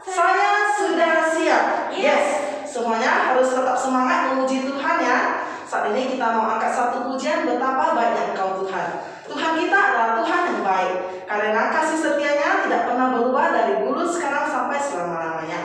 Saya sudah siap. Yes, semuanya harus tetap semangat memuji Tuhan ya. Saat ini kita mau angkat satu pujian, betapa baiknya Engkau Tuhan. Tuhan kita adalah Tuhan yang baik, karena kasih setianya tidak pernah berubah dari dulu, sekarang, sampai selama-lamanya.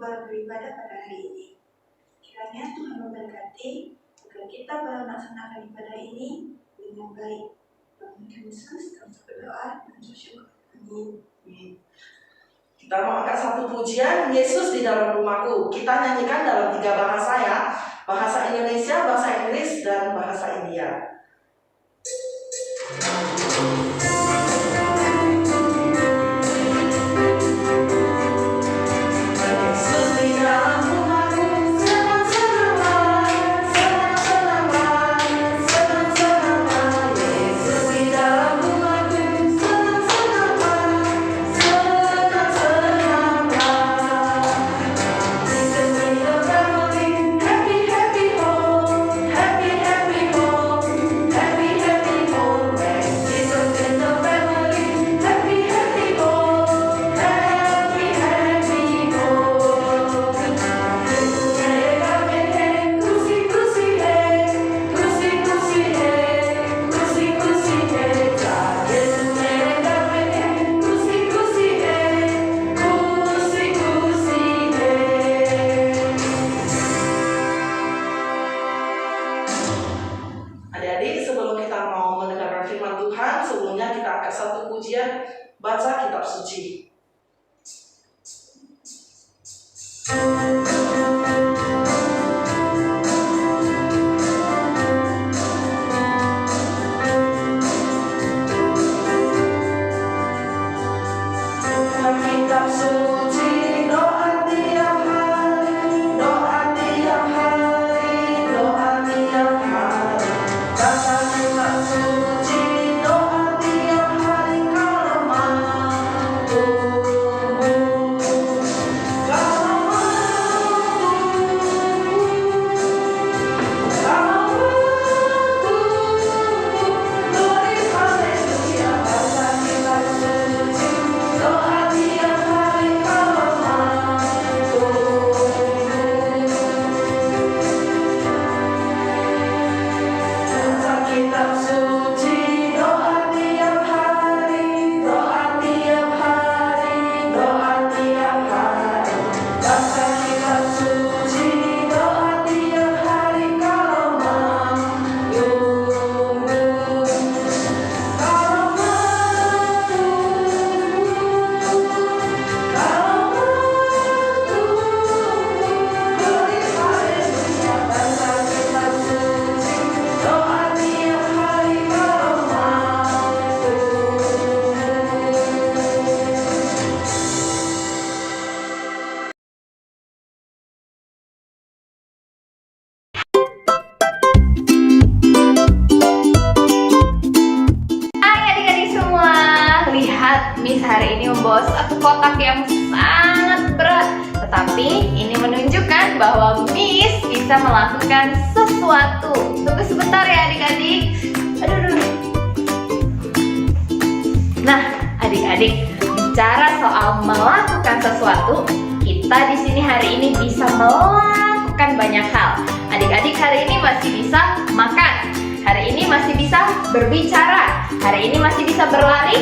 Beribadah pada hari ini. Kiranya Tuhan memberkati agar kita melaksanakan ibadah ini dengan baik. Dalam nama Yesus kami berdoa dan bersyukur. Amin. Kita mau angkat satu pujian, Yesus di dalam rumahku. Kita nyanyikan dalam 3 bahasa ya. Bahasa Indonesia, bahasa Inggris, dan bahasa India. Baca kitab suci. Kitab suci, doa tiap hari, doa tiap hari, doa tiap hari. Baca kitab suci, doa tiap hari kalau mampu. Doa tiap hari. kotak yang sangat berat. Tetapi ini menunjukkan bahwa Miss bisa melakukan sesuatu. Tunggu sebentar ya adik-adik. Aduh. Nah, adik-adik, bicara soal melakukan sesuatu, kita di sini hari ini bisa melakukan banyak hal. Adik-adik hari ini masih bisa makan. Hari ini masih bisa berbicara. Hari ini masih bisa berlari?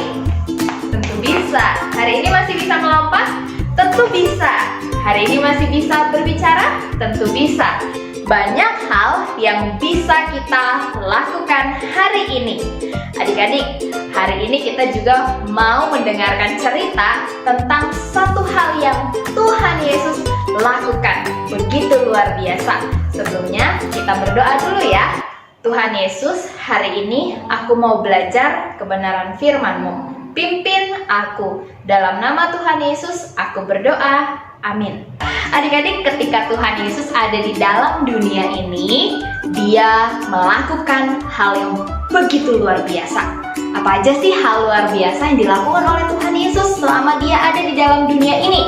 Tentu bisa. Hari ini masih bisa melompat? Tentu bisa. Hari ini masih bisa berbicara? Tentu bisa. Banyak hal yang bisa kita lakukan hari ini. Adik-adik, hari ini kita juga mau mendengarkan cerita tentang satu hal yang Tuhan Yesus lakukan. Begitu luar biasa. Sebelumnya kita berdoa dulu ya. Tuhan Yesus, hari ini aku mau belajar kebenaran firman-Mu. Pimpin aku. Dalam nama Tuhan Yesus, aku berdoa. Amin. Adik-adik, ketika Tuhan Yesus ada di dalam dunia ini, Dia melakukan hal yang begitu luar biasa. Apa aja sih hal luar biasa yang dilakukan oleh Tuhan Yesus selama Dia ada di dalam dunia ini?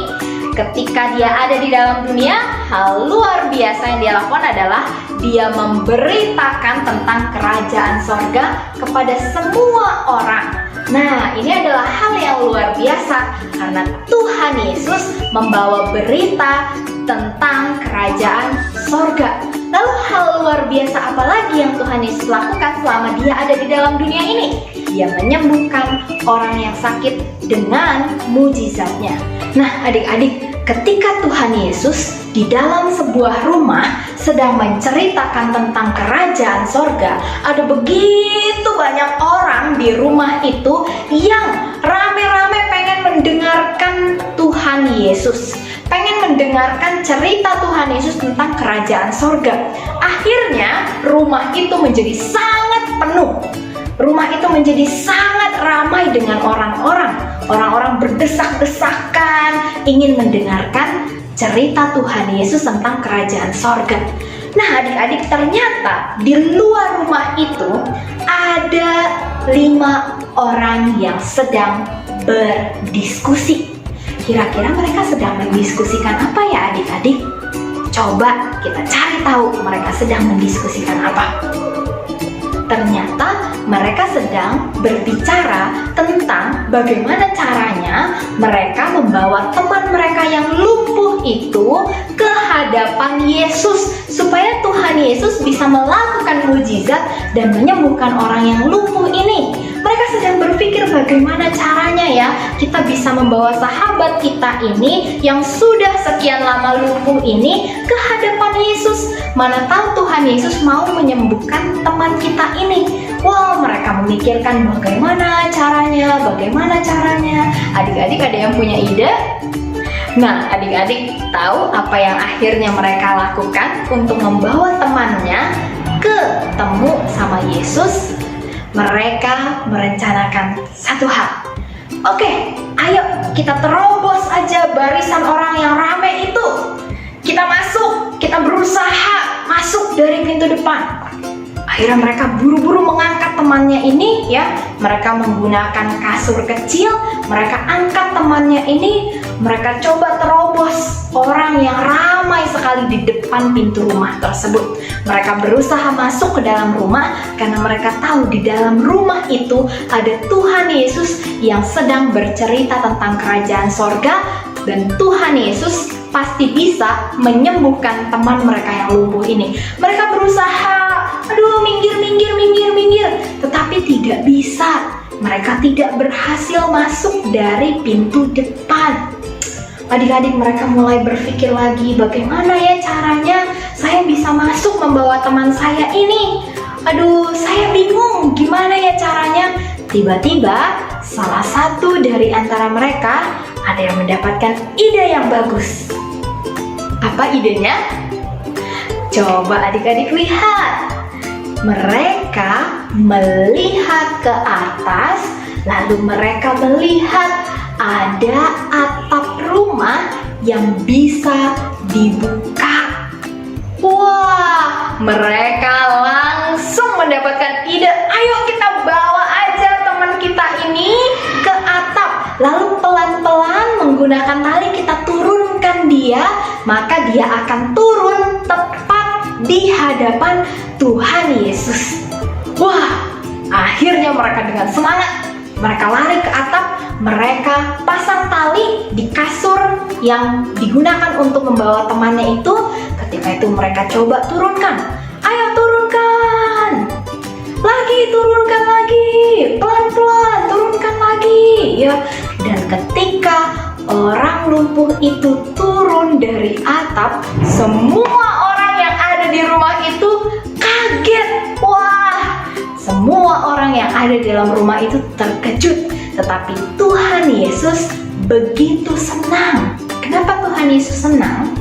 Ketika Dia ada di dalam dunia, hal luar biasa yang Dia lakukan adalah Dia memberitakan tentang kerajaan sorga kepada semua orang. Nah, ini adalah hal yang luar biasa karena Tuhan Yesus membawa berita tentang kerajaan sorga. Lalu hal luar biasa apa lagi yang Tuhan Yesus lakukan selama Dia ada di dalam dunia ini? Dia menyembuhkan orang yang sakit dengan mujizatnya. Nah, adik-adik, ketika Tuhan Yesus di dalam sebuah rumah sedang menceritakan tentang kerajaan sorga, ada begitu banyak orang di rumah itu yang rame-rame pengen mendengarkan Tuhan Yesus, pengen mendengarkan cerita Tuhan Yesus tentang kerajaan sorga. Akhirnya rumah itu menjadi sangat penuh. Rumah itu menjadi sangat ramai dengan orang-orang. Orang-orang berdesak-desakan ingin mendengarkan cerita Tuhan Yesus tentang kerajaan sorga. Nah, adik-adik, ternyata di luar rumah itu ada 5 orang yang sedang berdiskusi. Kira-kira mereka sedang mendiskusikan apa ya adik-adik? Coba kita cari tahu mereka sedang mendiskusikan apa. Ternyata mereka sedang berbicara tentang bagaimana caranya mereka membawa teman mereka yang lumpuh itu ke hadapan Yesus supaya Tuhan Yesus bisa melakukan mujizat dan menyembuhkan orang yang lumpuh ini. Mereka sedang berpikir bagaimana caranya ya kita bisa membawa sahabat kita ini yang sudah sekian lama lumpuh ini ke hadapan Yesus. Mana tahu Tuhan Yesus mau menyembuhkan teman kita ini. Wow, mereka memikirkan bagaimana caranya. Adik-adik ada yang punya ide? Nah, adik-adik tahu apa yang akhirnya mereka lakukan untuk membawa temannya ketemu sama Yesus? Mereka merencanakan satu hal. Oke, ayo kita terobos aja barisan orang yang ramai itu. Kita masuk, kita berusaha masuk dari pintu depan. Akhirnya mereka buru-buru mengangkat temannya ini ya. Mereka menggunakan kasur kecil, mereka angkat temannya ini, mereka coba terobos orang yang ramai sekali di depan pintu rumah tersebut. Mereka berusaha masuk ke dalam rumah karena mereka tahu di dalam rumah itu ada Tuhan Yesus yang sedang bercerita tentang kerajaan sorga dan Tuhan Yesus pasti bisa menyembuhkan teman mereka yang lumpuh ini. Mereka berusaha, minggir, tetapi tidak bisa. Mereka tidak berhasil masuk dari pintu depan. Adik-adik mereka mulai berpikir lagi, bagaimana ya caranya saya bisa masuk membawa teman saya ini? Aduh, saya bingung gimana ya caranya. Tiba-tiba salah satu dari antara mereka ada yang mendapatkan ide yang bagus. Apa idenya? Coba adik-adik lihat. Mereka melihat ke atas, lalu mereka melihat ada atap rumah yang bisa dibuka. Wah, mereka langsung mendapatkan ide. Ayo kita bawa aja teman kita ini ke atap, lalu pelan-pelan menggunakan tali kita turunkan dia, maka dia akan turun tepat di hadapan Tuhan Yesus. Wah, akhirnya mereka dengan semangat, mereka lari ke atap, mereka pasang tali di kasur yang digunakan untuk membawa temannya itu. Ketika itu mereka coba turunkan. Ayo turunkan! Lagi, turunkan lagi! Pelan-pelan, turunkan lagi! Ya, dan ketika orang lumpuh itu turun dari atap, semua orang yang ada di rumah itu kaget. Wah, semua orang yang ada di dalam rumah itu terkejut. Tetapi Tuhan Yesus begitu senang. Kenapa Tuhan Yesus senang?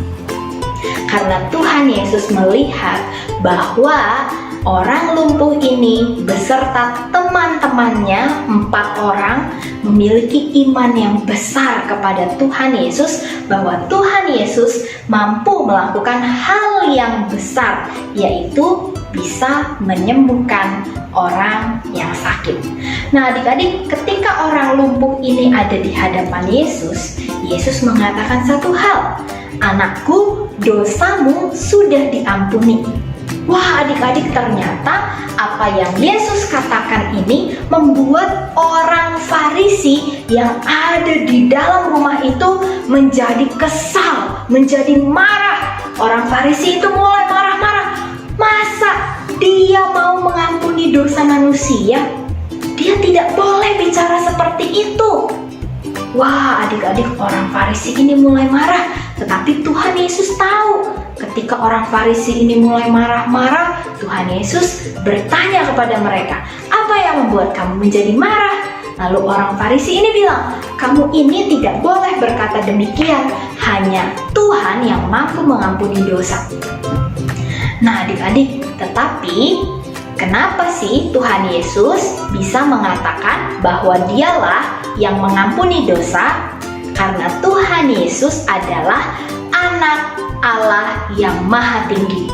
Karena Tuhan Yesus melihat bahwa orang lumpuh ini beserta teman-temannya 4 orang memiliki iman yang besar kepada Tuhan Yesus, bahwa Tuhan Yesus mampu melakukan hal yang besar, yaitu bisa menyembuhkan orang yang sakit. Nah, adik-adik, ketika orang lumpuh ini ada di hadapan Yesus, Yesus mengatakan satu hal, "Anakku, dosamu sudah diampuni." Wah, adik-adik, ternyata apa yang Yesus katakan ini membuat orang Farisi yang ada di dalam rumah itu menjadi kesal, menjadi marah. Orang Farisi itu mulai marah-marah. Masa dia mau mengampuni dosa manusia? Dia tidak boleh bicara seperti itu. Wah, adik-adik, orang Farisi ini mulai marah. Tetapi Tuhan Yesus tahu, ketika orang Farisi ini mulai marah-marah, Tuhan Yesus bertanya kepada mereka, "Apa yang membuat kamu menjadi marah?" Lalu orang Farisi ini bilang, "Kamu ini tidak boleh berkata demikian, hanya Tuhan yang mampu mengampuni dosa." Nah, adik-adik, tetapi kenapa sih Tuhan Yesus bisa mengatakan bahwa dialah yang mengampuni dosa? Karena Tuhan Yesus adalah anak Allah yang maha tinggi.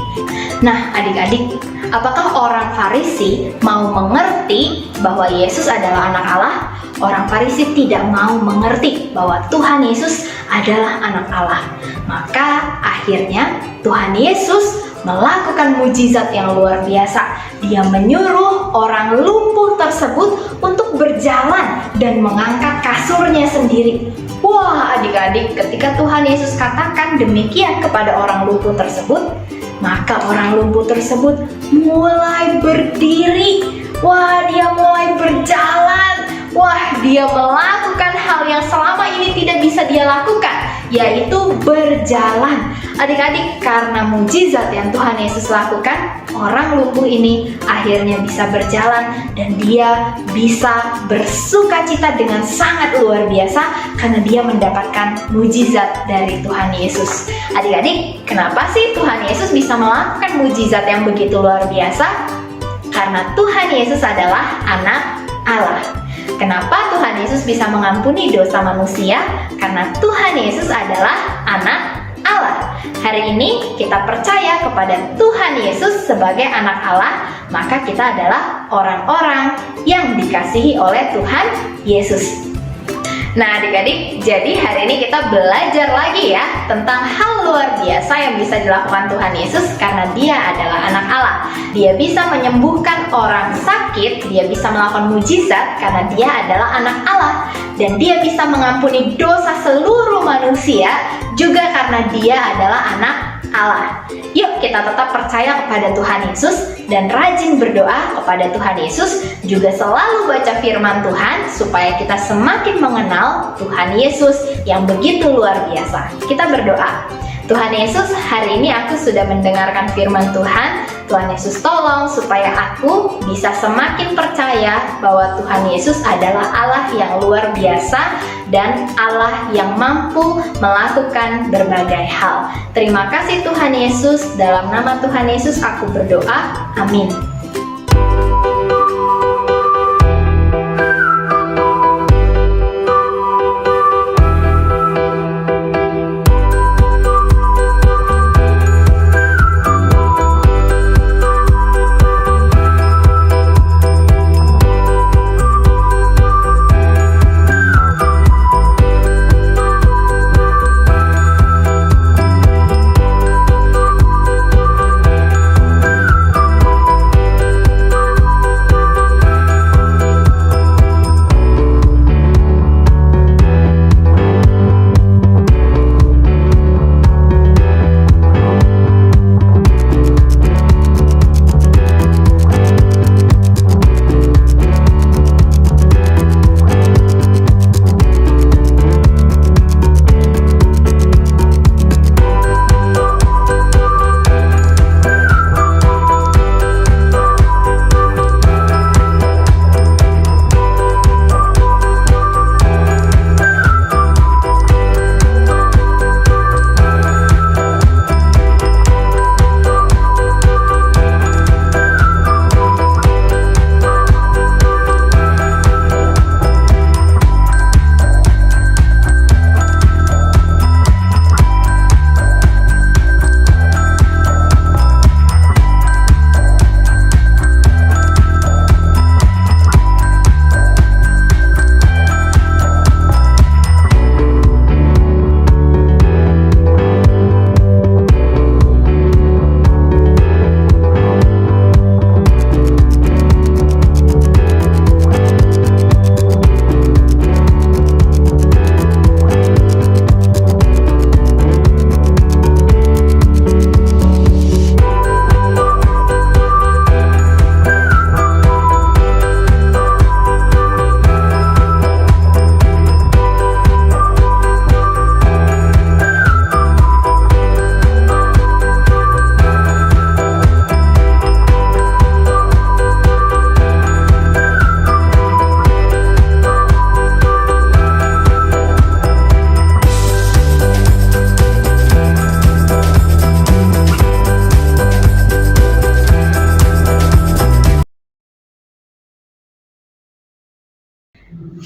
Nah, adik-adik, apakah orang Farisi mau mengerti bahwa Yesus adalah anak Allah? Orang Farisi tidak mau mengerti bahwa Tuhan Yesus adalah anak Allah. Maka akhirnya Tuhan Yesus melakukan mujizat yang luar biasa. Dia menyuruh orang lumpuh tersebut untuk berjalan dan mengangkat kasurnya sendiri. Wah, adik-adik, ketika Tuhan Yesus katakan demikian kepada orang lumpuh tersebut, maka orang lumpuh tersebut mulai berdiri. Wah, dia mulai berjalan. Wah, dia melakukan hal yang selama ini tidak bisa dia lakukan, yaitu berjalan. Adik-adik, karena mujizat yang Tuhan Yesus lakukan, orang lumpuh ini akhirnya bisa berjalan dan dia bisa bersukacita dengan sangat luar biasa karena dia mendapatkan mujizat dari Tuhan Yesus. Adik-adik, kenapa sih Tuhan Yesus bisa melakukan mujizat yang begitu luar biasa? Karena Tuhan Yesus adalah anak Allah. Kenapa Tuhan Yesus bisa mengampuni dosa manusia? Karena Tuhan Yesus adalah anak Allah. Hari ini kita percaya kepada Tuhan Yesus sebagai anak Allah, maka kita adalah orang-orang yang dikasihi oleh Tuhan Yesus. Nah, adik-adik, jadi hari ini kita belajar lagi ya tentang hal luar biasa yang bisa dilakukan Tuhan Yesus karena dia adalah anak Allah. Dia bisa menyembuhkan orang sakit, dia bisa melakukan mujizat karena dia adalah anak Allah. Dan dia bisa mengampuni dosa seluruh manusia juga karena dia adalah anak Allah. Yuk kita tetap percaya kepada Tuhan Yesus dan rajin berdoa kepada Tuhan Yesus, juga selalu baca firman Tuhan supaya kita semakin mengenal Tuhan Yesus yang begitu luar biasa. Kita berdoa. Tuhan Yesus, hari ini aku sudah mendengarkan firman Tuhan. Tuhan Yesus tolong supaya aku bisa semakin percaya bahwa Tuhan Yesus adalah Allah yang luar biasa dan Allah yang mampu melakukan berbagai hal. Terima kasih Tuhan Yesus, dalam nama Tuhan Yesus aku berdoa, amin.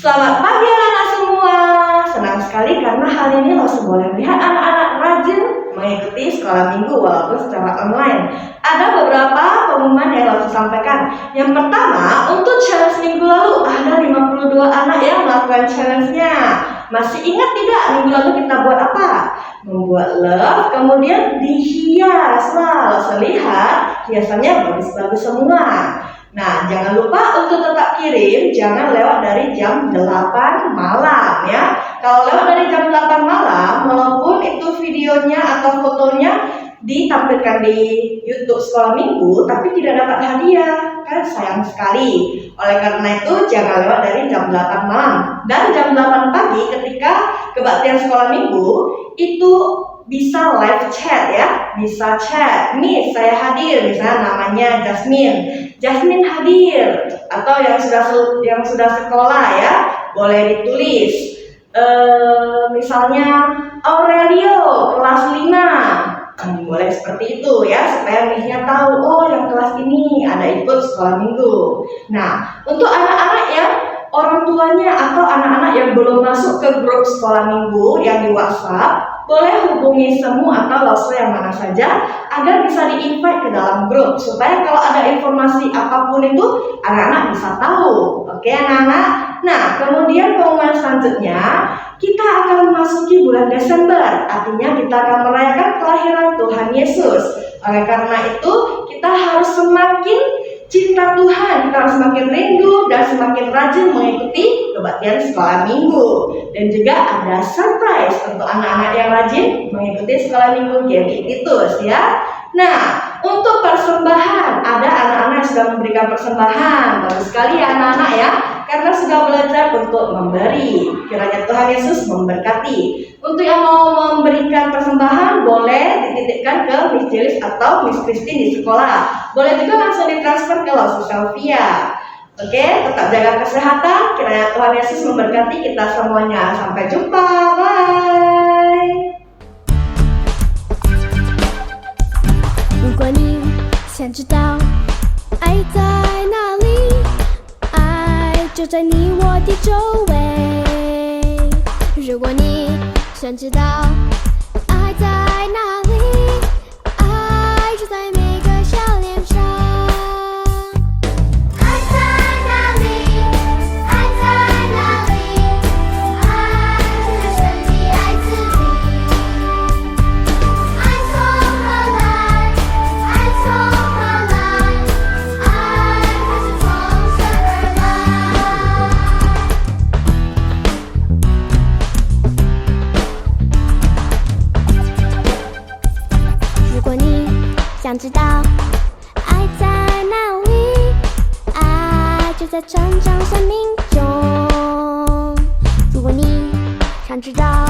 Selamat pagi anak-anak semua. Senang sekali karena hari ini Losu boleh melihat anak-anak rajin mengikuti sekolah minggu walaupun secara online. Ada beberapa pengumuman yang Losu sampaikan. Yang pertama, untuk challenge minggu lalu ada 52 anak yang melakukan challenge-nya. Masih ingat tidak minggu lalu kita buat apa? Membuat love, kemudian dihias. Wah, Losu lihat hiasannya bagus-bagus semua. Nah, jangan lupa untuk tetap kirim, jangan lewat dari jam 8 malam ya. Kalau lewat dari jam 8 malam, walaupun itu videonya atau fotonya ditampilkan di YouTube sekolah minggu, tapi tidak dapat hadiah, kan sayang sekali. Oleh karena itu, jangan lewat dari jam 8 malam. Dan jam 8 pagi ketika kebaktian sekolah minggu, itu bisa live chat ya, bisa chat. Miss, saya hadir, misalnya namanya Jasmine hadir, atau yang sudah sekolah ya, boleh ditulis. Misalnya Aurelio kelas 5. Boleh seperti itu ya, supaya missnya tahu, oh yang kelas ini ada ikut sekolah minggu. Nah, untuk anak-anak yang orang tuanya atau anak-anak yang belum masuk ke grup sekolah minggu yang di WhatsApp, boleh hubungi Semu atau Losu yang mana saja agar bisa di-invite ke dalam grup, supaya kalau ada informasi apapun itu anak-anak bisa tahu. Oke anak-anak? Nah, kemudian pengumuman selanjutnya, kita akan memasuki bulan Desember, artinya kita akan merayakan kelahiran Tuhan Yesus. Oleh karena itu, kita harus semakin cinta Tuhan, kita harus semakin rindu dan semakin rajin mengikuti kebaktian sekolah minggu. Dan juga ada surprise untuk anak-anak yang rajin mengikuti sekolah minggu GMI Titus ya. Nah, untuk persembahan, ada anak-anak yang sudah memberikan persembahan. Bagus sekali ya anak-anak ya, karena sudah belajar untuk memberi. Kiranya Tuhan Yesus memberkati. Untuk yang mau memberikan persembahan, boleh dititipkan ke Miss Jelis atau Miss Christine di sekolah. Boleh juga langsung ditransfer ke Losu Sylvia. Oke, tetap jaga kesehatan. Kiranya Tuhan Yesus memberkati kita semuanya. Sampai jumpa, bye. 如果你想知道爱在哪里，爱就在你我的周围。如果你想知道爱在哪里，爱就在每个笑脸上。爱在哪里？爱在哪里？爱就在神的爱子里。爱从何来？爱从何来？爱它是从神而来。如果你想知道爱在哪里，爱就在成长生命中。如果你想知道